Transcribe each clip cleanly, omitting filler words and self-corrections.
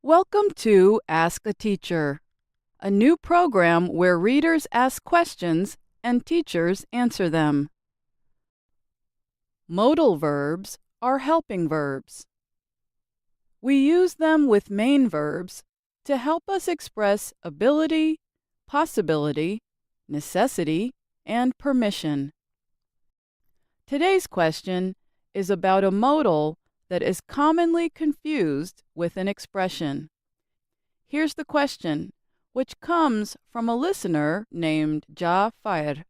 Welcome to Ask a Teacher, a new program where readers ask questions and teachers answer them. Modal verbs are helping verbs. We use them with main verbs to help us express ability, possibility, necessity, and permission. Today's question is about a modal that is commonly confused with an expression. Here's the question, which comes from a listener named Jafar.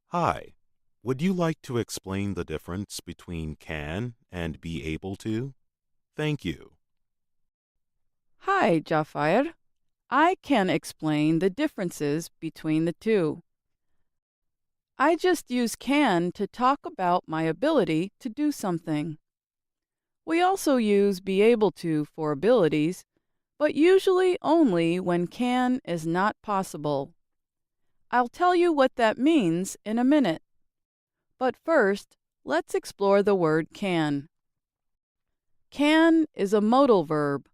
Hi, would you like to explain the difference between can and be able to? Thank you. Hi, Jafar. I can explain the differences between the two. I just use can to talk about my ability to do something. We also use be able to for abilities, but usually only when can is not possible. I'll tell you what that means in a minute. But first, let's explore the word can. Can is a modal verb.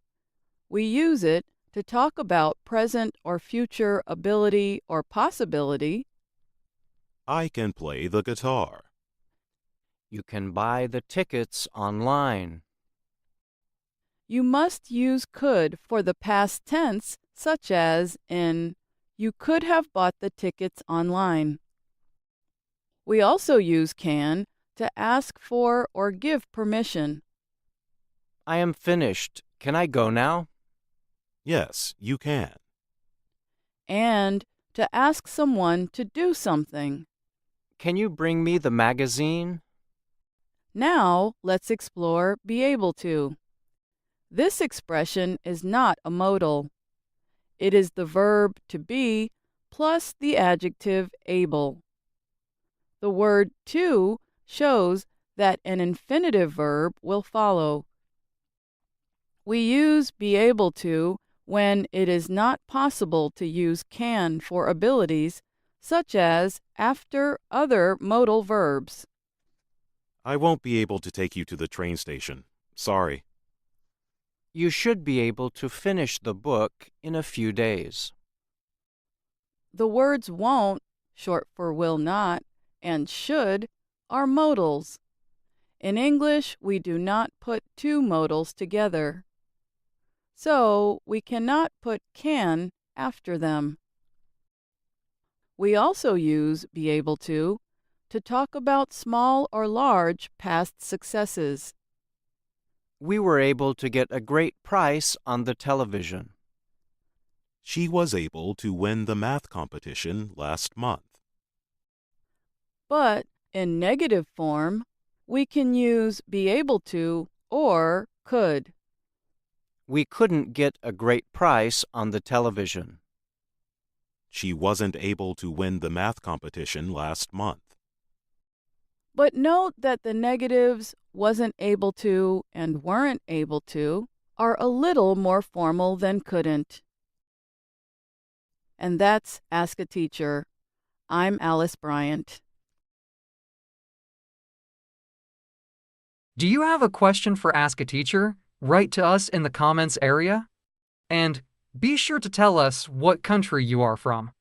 We use it to talk about present or future ability or possibility. I can play the guitar. You can buy the tickets online. You must use could for the past tense, such as in you could have bought the tickets online. We also use can to ask for or give permission. I am finished. Can I go now? Yes, you can. And to ask someone to do something. Can you bring me the magazine? Now, let's explore be able to. This expression is not a modal. It is the verb to be plus the adjective able. The word to shows that an infinitive verb will follow. We use be able to when it is not possible to use can for abilities, such as after other modal verbs. I won't be able to take you to the train station. Sorry. You should be able to finish the book in a few days. The words won't, short for will not, and should are modals. In English, we do not put two modals together. So, we cannot put can after them. We also use be able to talk about small or large past successes. We were able to get a great price on the television. She was able to win the math competition last month. But in negative form, we can use be able to or could. We couldn't get a great price on the television. She wasn't able to win the math competition last month. But note that the negatives wasn't able to and weren't able to are a little more formal than couldn't. And that's Ask a Teacher. I'm Alice Bryant. Do you have a question for Ask a Teacher? Write to us in the comments area. And be sure to tell us what country you are from.